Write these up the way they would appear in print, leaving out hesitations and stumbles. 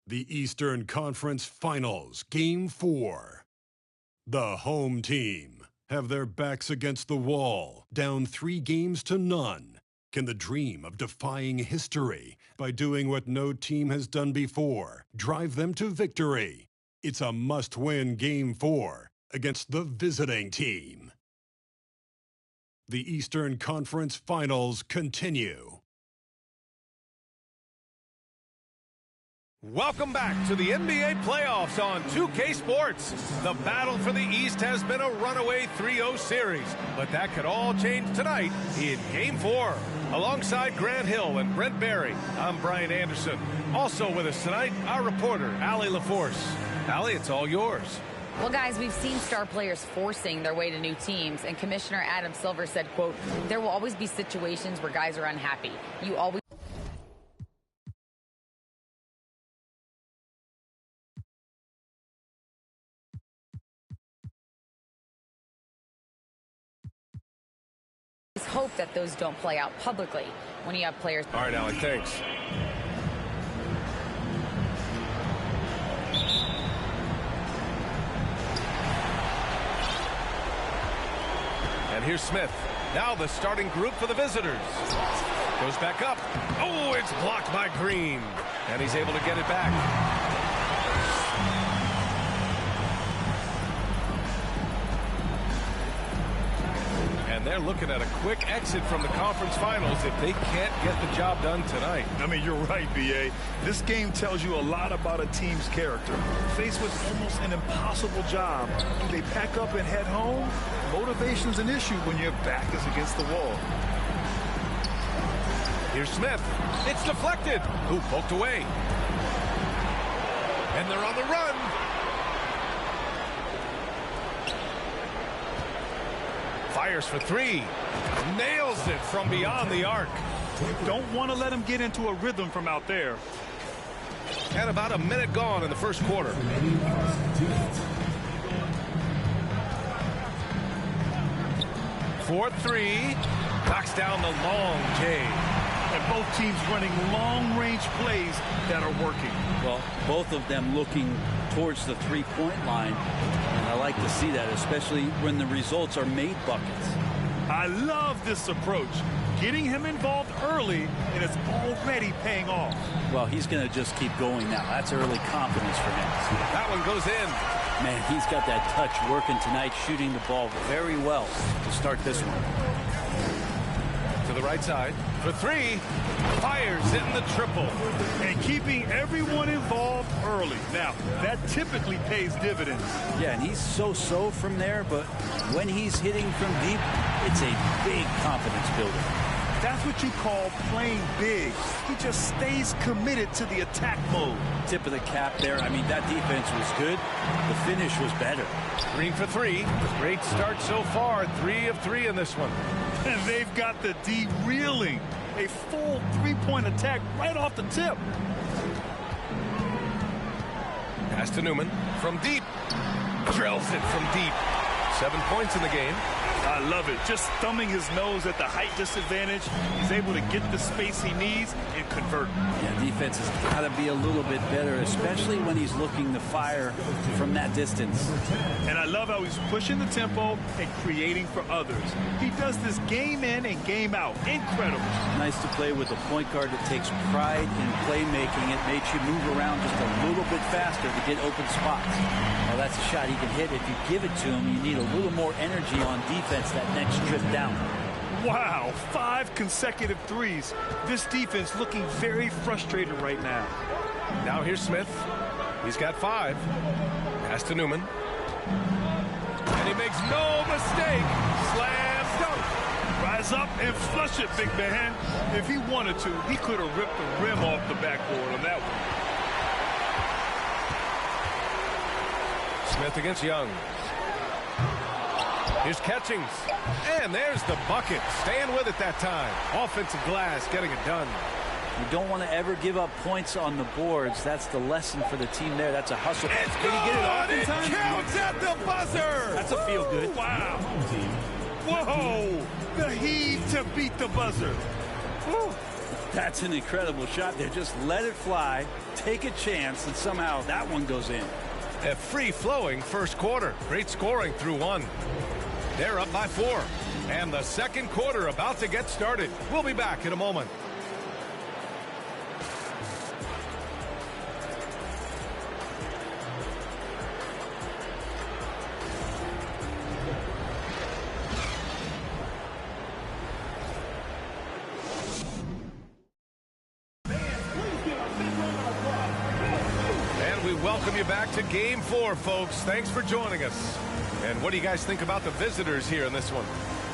The Eastern Conference Finals, Game 4. The home team have their backs against the wall, down 3-0. Can the dream of defying history by doing what no team has done before drive them to victory? It's a must-win Game 4 against the visiting team. The Eastern Conference Finals continue. Welcome back to the NBA playoffs on 2K Sports. The battle for the East has been a runaway 3-0 series, but that could all change tonight in Game 4. Alongside Grant Hill and Brent Barry, I'm Brian Anderson. Also with us tonight, our reporter, Allie LaForce. Allie, it's all yours. Well, guys, we've seen star players forcing their way to new teams, and Commissioner Adam Silver said, quote, "There will always be situations where guys are unhappy. You always..." hope that those don't play out publicly when you have players. All right, Allie, thanks. And here's Smith. Now the starting group for the visitors. Goes back up. Oh, it's blocked by Green. And he's able to get it back. And they're looking at a quick exit from the conference finals if they can't get the job done tonight. I mean, you're right, B.A. This game tells you a lot about a team's character. Faced with almost an impossible job, do they pack up and head home? Motivation's an issue when your back is against the wall. Here's Smith. It's deflected. Who poked away? And they're on the run. Fires for three. Nails it from beyond the arc. Don't want to let him get into a rhythm from out there. And about a minute gone in the first quarter. For three. Knocks down the long J. And both teams running long-range plays that are working. Well, both of them looking towards the three-point line. And I like to see that, especially when the results are made buckets. I love this approach. Getting him involved early, and it's already paying off. Well, he's going to just keep going now. That's early confidence for him. That one goes in. Man, he's got that touch working tonight, shooting the ball very well to start this one. To the right side for three. Fires in the triple. And keeping everyone involved early. Now, that typically pays dividends. Yeah, and he's so-so from there, but when he's hitting from deep, it's a big confidence builder. That's what you call playing big. He just stays committed to the attack mode. Tip of the cap there. I mean, that defense was good. The finish was better. Green for three. Great start so far. 3 of 3 in this one. And they've got the D reeling. A full three-point attack right off the tip. Pass to Newman from deep. Drills it from deep. 7 points in the game. I love it. Just thumbing his nose at the height disadvantage. He's able to get the space he needs and convert. Yeah, defense has got to be a little bit better, especially when he's looking to fire from that distance. And I love how he's pushing the tempo and creating for others. He does this game in and game out. Incredible. Nice to play with a point guard that takes pride in playmaking. It makes you move around just a little bit faster to get open spots. Well, that's a shot he can hit. If you give it to him, you need a little more energy on defense that next trip down. Wow, 5 consecutive threes. This defense looking very frustrated right now. Now here's Smith. He's got 5. Pass to Newman. And he makes no mistake. Slam dunk. Rise up and flush it, big man. If he wanted to, he could have ripped the rim off the backboard on that one. Smith against Young. Here's Catchings. And there's the bucket. Staying with it that time. Offensive glass, getting it done. You don't want to ever give up points on the boards. That's the lesson for the team there. That's a hustle. It's Did he get it off in time? It counts at the buzzer. That's a feel good. Wow. Whoa. The heave to beat the buzzer. Whew. That's an incredible shot there. Just let it fly, take a chance, and somehow that one goes in. A free-flowing first quarter. Great scoring through one. They're up by 4. And the second quarter about to get started. We'll be back in a moment. Welcome you back to Game 4, folks. Thanks for joining us. And what do you guys think about the visitors here in this one?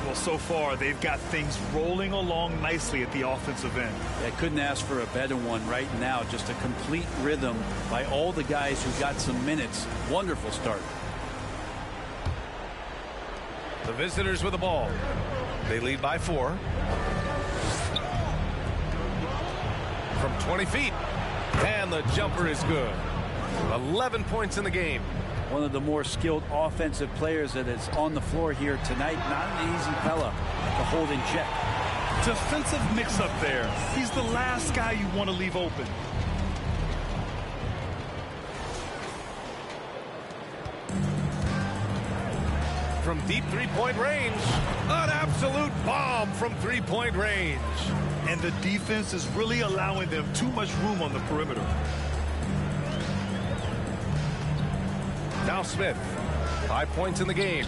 Well, so far, they've got things rolling along nicely at the offensive end. I couldn't ask for a better one right now. Just a complete rhythm by all the guys who got some minutes. Wonderful start. The visitors with the ball. They lead by 4. From 20 feet. And the jumper is good. 11 points in the game. One of the more skilled offensive players that is on the floor here tonight. Not an easy fella to hold in check. Defensive mix-up there. He's the last guy you want to leave open. From deep three-point range. An absolute bomb from three-point range. And the defense is really allowing them too much room on the perimeter. Now Smith, 5 points in the game.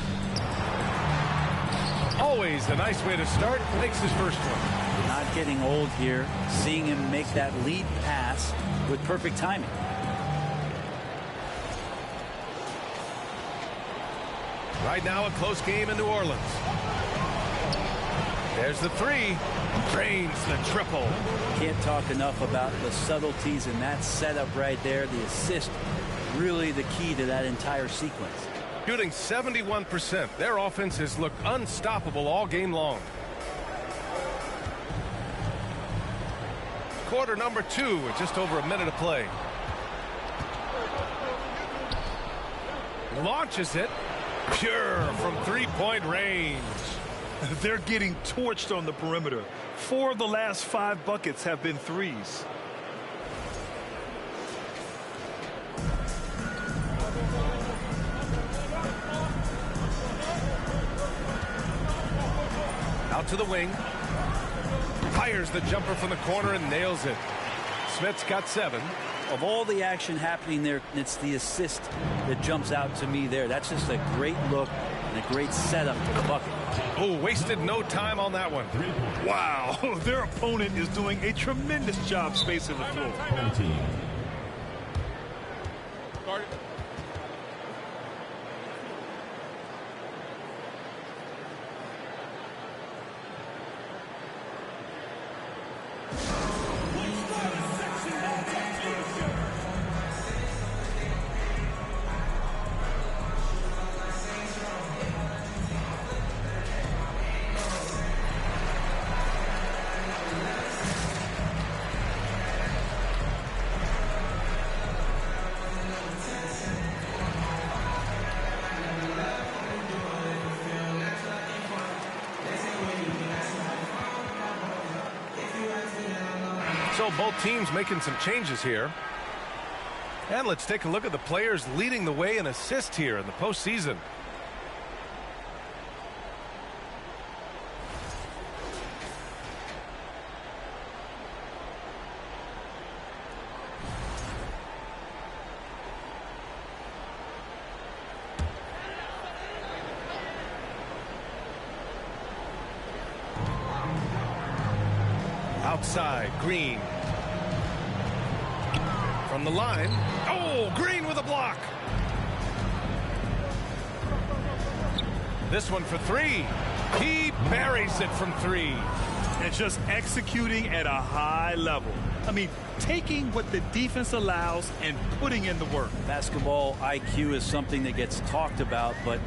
Always a nice way to start. Makes his first one. Not getting old here. Seeing him make that lead pass with perfect timing. Right now a close game in New Orleans. There's the 3. Drains the triple. Can't talk enough about the subtleties in that setup right there. The assist. Really the key to that entire sequence. Shooting 71%. Their offense has looked unstoppable all game long. Quarter number 2 with just over a minute of play. Launches it. Pure from three-point range. They're getting torched on the perimeter. 4 of the last 5 buckets have been threes. Out to the wing. Fires the jumper from the corner and nails it. Smith's got 7. Of all the action happening there, it's the assist that jumps out to me there. That's just a great look and a great setup to the bucket. Oh, wasted no time on that one. Wow, their opponent is doing a tremendous job spacing the floor. So both teams making some changes here. And let's take a look at the players leading the way in assists here in the postseason. Outside, Green. From the line. Oh, Green with a block. This one for 3. He buries it from 3. And just executing at a high level. I mean, taking what the defense allows and putting in the work. Basketball IQ is something that gets talked about, but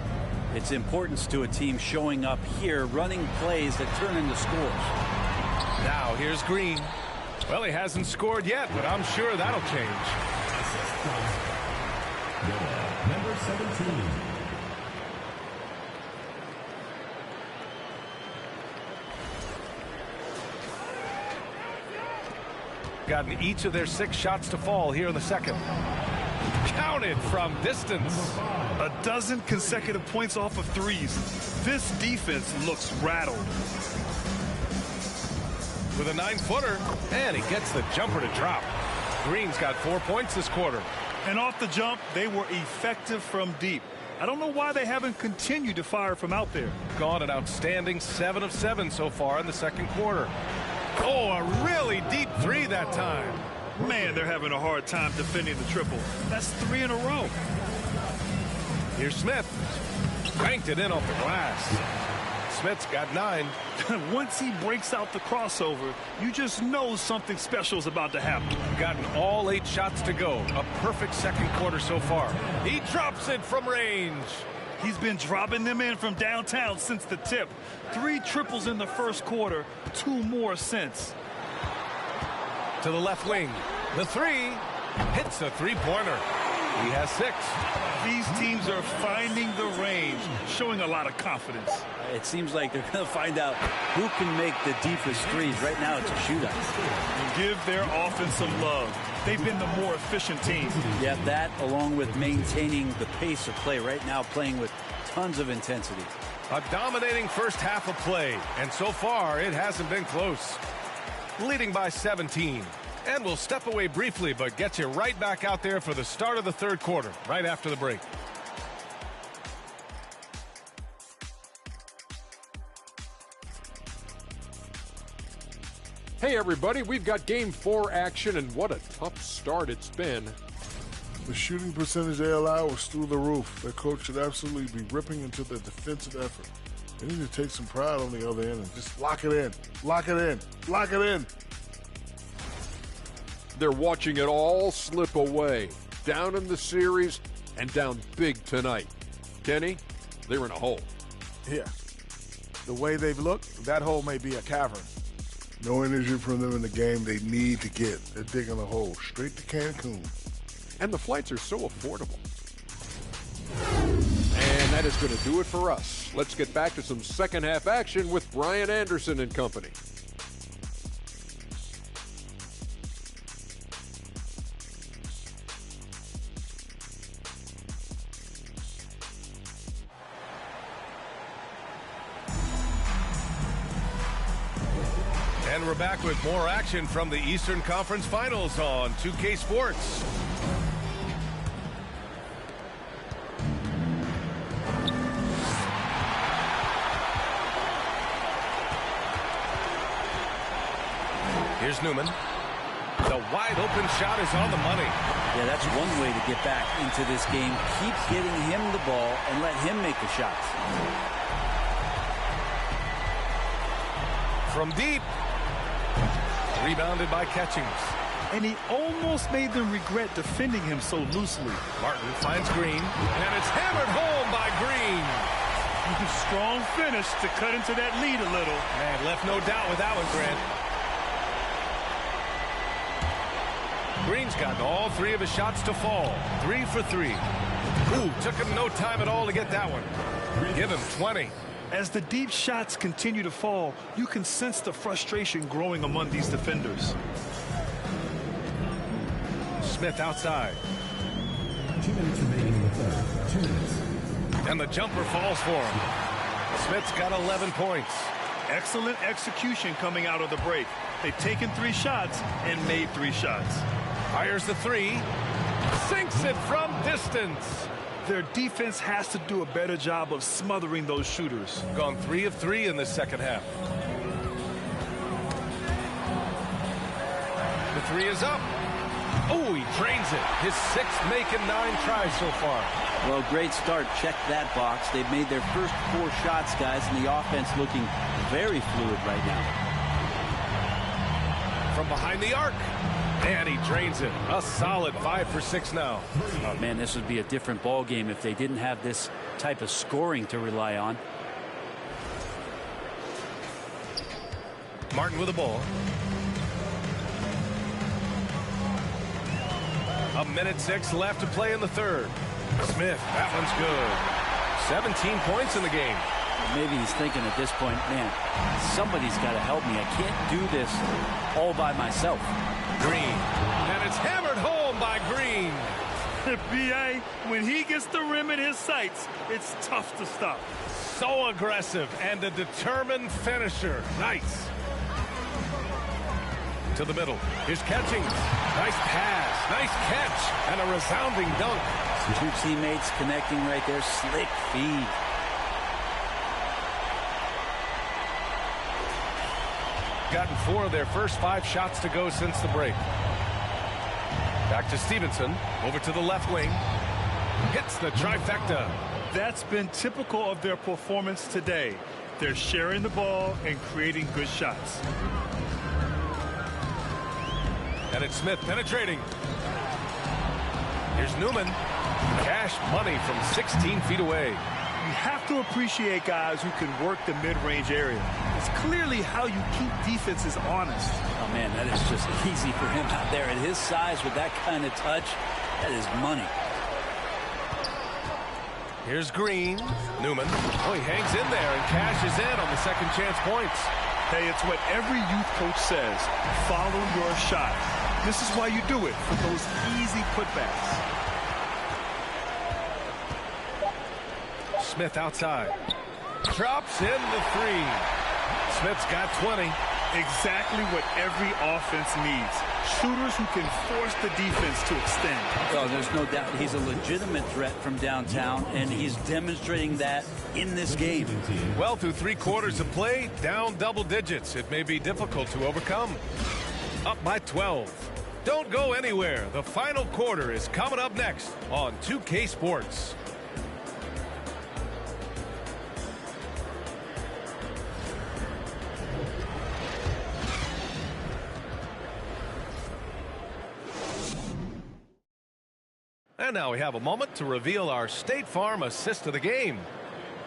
its importance to a team showing up here, running plays that turn into scores. Now here's Green. Well, he hasn't scored yet, but I'm sure that'll change. Number 17. Gotten each of their 6 shots to fall here in the second. Counted from distance. A dozen consecutive points off of threes. This defense looks rattled. With a 9-footer, and he gets the jumper to drop. Green's got 4 points this quarter. And off the jump, they were effective from deep. I don't know why they haven't continued to fire from out there. Gone an outstanding 7 of 7 so far in the second quarter. Oh, a really deep 3 that time. Man, they're having a hard time defending the triple. That's 3 in a row. Here's Smith. Banked it in off the glass. Smith's got 9. Once he breaks out the crossover, you just know something special is about to happen. Gotten all 8 shots to go. A perfect second quarter so far. He drops it from range. He's been dropping them in from downtown since the tip. 3 triples in the first quarter, 2 more since. To the left wing. The 3 hits a 3-pointer. He has 6. These teams are finding the range, showing a lot of confidence. It seems like they're going to find out who can make the deepest threes. Right now, it's a shootout. Give their offense some love. They've been the more efficient team. Yeah, that along with maintaining the pace of play. Right now, playing with tons of intensity. A dominating first half of play, and so far, it hasn't been close. Leading by 17. And we'll step away briefly, but get you right back out there for the start of the third quarter, right after the break. Hey everybody, we've got Game 4 action, and what a tough start it's been. The shooting percentage they allow was through the roof. Their coach should absolutely be ripping into their defensive effort. They need to take some pride on the other end and just lock it in, lock it in, lock it in. They're watching it all slip away. Down in the series and down big tonight. Kenny, they're in a hole. Yeah. The way they've looked, that hole may be a cavern. No energy from them in the game they need to get. They're digging a hole straight to Cancun. And the flights are so affordable. And that is going to do it for us. Let's get back to some second half action with Brian Anderson and company. And we're back with more action from the Eastern Conference Finals on 2K Sports. Here's Newman. The wide open shot is on the money. Yeah, that's one way to get back into this game. Keep getting him the ball and let him make the shots. From deep. Rebounded by Catchings. And he almost made them regret defending him so loosely. Martin finds Green, and it's hammered home by Green. Strong finish to cut into that lead a little. And left no doubt with that one, Grant. Green's gotten all 3 of his shots to fall. 3 for 3. Ooh, took him no time at all to get that one. Give him 20. As the deep shots continue to fall, you can sense the frustration growing among these defenders. Smith outside. 2 minutes remaining in the third. 2 minutes. And the jumper falls for him. Smith's got 11 points. Excellent execution coming out of the break. They've taken 3 shots and made 3 shots. Fires the 3. Sinks it from distance. Their defense has to do a better job of smothering those shooters. Gone 3 of 3 in the second half. The 3 is up. Oh, he drains it. His 6th make in 9 tries so far. Well, great start. Check that box. They've made their first 4 shots, guys, and the offense looking very fluid right now. From behind the arc. And he drains it. A solid 5 for 6 now. Oh, man, this would be a different ball game if they didn't have this type of scoring to rely on. Martin with the ball. A minute 6 left to play in the third. Smith, that one's good. 17 points in the game. Maybe he's thinking at this point, man, somebody's got to help me. I can't do this all by myself. Green. And it's hammered home by Green. B.A., when he gets the rim in his sights, it's tough to stop. So aggressive and a determined finisher. Nice. To the middle. Here's catching. Nice pass. Nice catch. And a resounding dunk. Two teammates connecting right there. Slick feed. Gotten 4 of their first 5 shots to go since the break. Back to Stevenson. Over to the left wing. Hits the trifecta. That's been typical of their performance today. They're sharing the ball and creating good shots. And it's Smith penetrating. Here's Newman. Cash money from 16 feet away. You have to appreciate guys who can work the mid-range area. It's clearly how you keep defenses honest. Oh, man, that is just easy for him out there. At his size with that kind of touch, that is money. Here's Green. Newman. Oh, he hangs in there and cashes in on the second chance points. Hey, it's what every youth coach says. Follow your shot. This is why you do it, for those easy putbacks. Smith outside. Drops in the 3. Smith's got 20. Exactly what every offense needs. Shooters who can force the defense to extend. Oh, there's no doubt he's a legitimate threat from downtown, and he's demonstrating that in this game. Well, through 3 quarters of play, down double digits. It may be difficult to overcome. Up by 12. Don't go anywhere. The final quarter is coming up next on 2K Sports. And now we have a moment to reveal our State Farm assist of the game.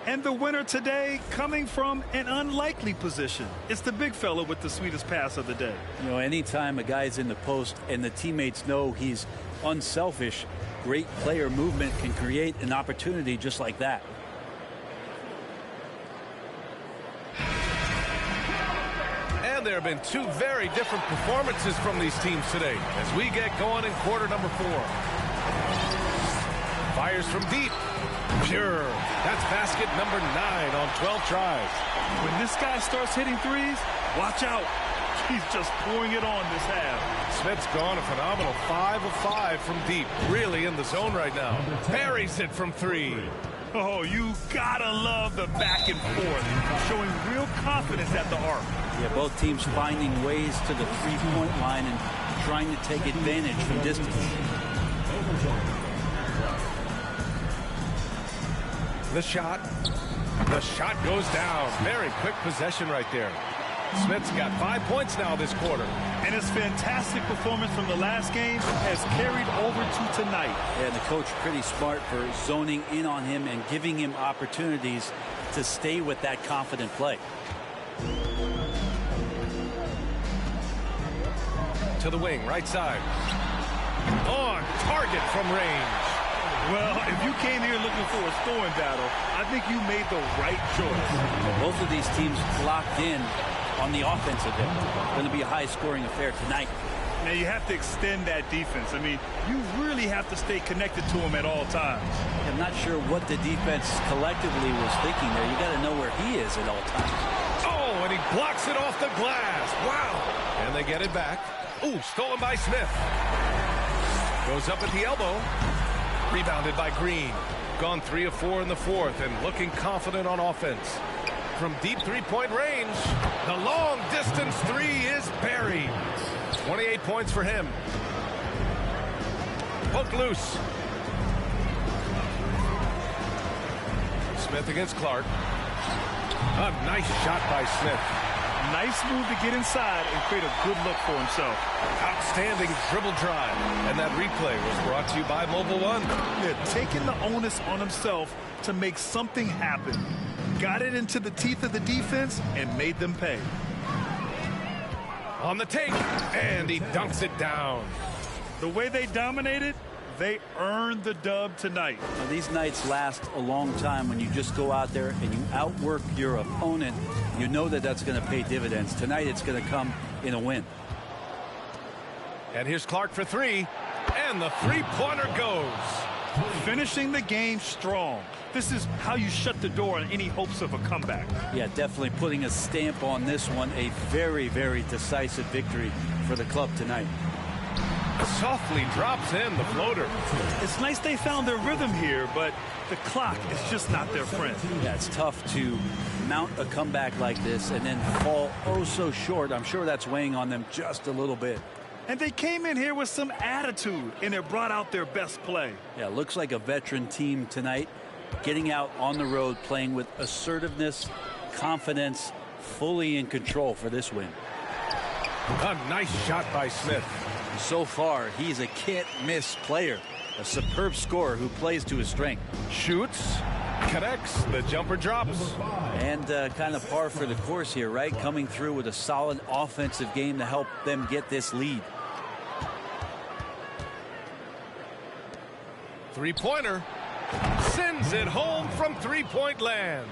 And the winner today coming from an unlikely position. It's the big fella with the sweetest pass of the day. You know, anytime a guy's in the post and the teammates know he's unselfish, great player movement can create an opportunity just like that. And there have been 2 very different performances from these teams today as we get going in quarter number 4. Fires from deep. Pure. That's basket number 9 on 12 tries. When this guy starts hitting threes, watch out. He's just pouring it on this half. Smith's gone a phenomenal 5 of 5 from deep. Really in the zone right now. Buries it from 3. Oh, you gotta love the back and forth. Showing real confidence at the arc. Yeah, both teams finding ways to the three-point line and trying to take advantage from distance. The shot. The shot goes down. Very quick possession right there. Smith's got 5 points now this quarter. And his fantastic performance from the last game has carried over to tonight. Yeah, the coach pretty smart for zoning in on him and giving him opportunities to stay with that confident play. To the wing, right side. On target from range. Well, if you came here looking for a scoring battle, I think you made the right choice. Well, both of these teams locked in on the offensive end. Going to be a high-scoring affair tonight. Now, you have to extend that defense. I mean, you really have to stay connected to him at all times. I'm not sure what the defense collectively was thinking there. You got to know where he is at all times. Oh, and he blocks it off the glass. Wow. And they get it back. Ooh, stolen by Smith. Goes up at the elbow. Rebounded by Green. Gone 3 of 4 in the 4th and looking confident on offense. From deep three-point range, the long-distance 3 is buried. 28 points for him. Poke loose. Smith against Clark. A nice shot by Smith. Nice move to get inside and create a good look for himself. Outstanding dribble drive. And that replay was brought to you by Mobile One. Yeah, taking the onus on himself to make something happen. Got it into the teeth of the defense and made them pay. On the take, and he dunks it down. The way they dominated, They earned the dub tonight. Now, these nights last a long time when you just go out there and you outwork your opponent. You know that that's going to pay dividends. Tonight it's going to come in a win. And here's Clark for three. And the three-pointer goes. Finishing the game strong. This is how you shut the door on any hopes of a comeback. Yeah, definitely putting a stamp on this one. A very, very decisive victory for the club tonight. Softly drops in the floater. It's nice they found their rhythm here, but the clock is just not their friend. Yeah, it's tough to mount a comeback like this and then fall oh so short. I'm sure that's weighing on them just a little bit. And they came in here with some attitude, and it brought out their best play. Yeah, looks like a veteran team tonight, getting out on the road, playing with assertiveness, confidence, fully in control for this win. A nice shot by Smith. So far, he's a can't-miss player, a superb scorer who plays to his strength. Shoots, connects, the jumper drops. And kind of par for the course here, right? Coming through with a solid offensive game to help them get this lead. Three-pointer. Sends it home from three-point land.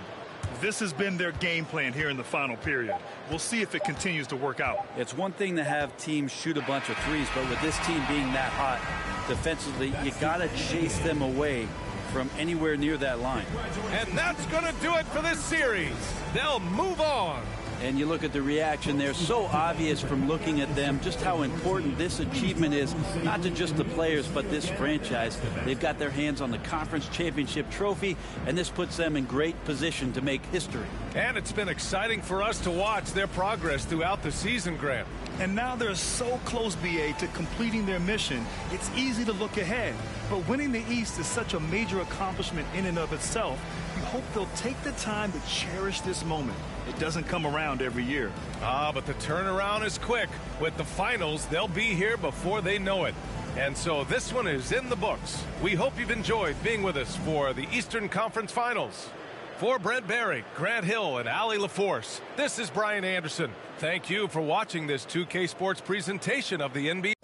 This has been their game plan here in the final period. We'll see if it continues to work out. It's one thing to have teams shoot a bunch of threes, but with this team being that hot defensively, you got to chase them away from anywhere near that line. And that's going to do it for this series. They'll move on. And you look at the reaction there, so obvious from looking at them just how important this achievement is, not to just the players, but this franchise. They've got their hands on the conference championship trophy, and this puts them in great position to make history. And it's been exciting for us to watch their progress throughout the season, Grant. And now they're so close, BA, to completing their mission. It's easy to look ahead. But winning the East is such a major accomplishment in and of itself. You hope they'll take the time to cherish this moment. It doesn't come around every year. But the turnaround is quick. With the finals, they'll be here before they know it. And so this one is in the books. We hope you've enjoyed being with us for the Eastern Conference Finals. For Brent Barry, Grant Hill, and Allie LaForce, this is Brian Anderson. Thank you for watching this 2K Sports presentation of the NBA.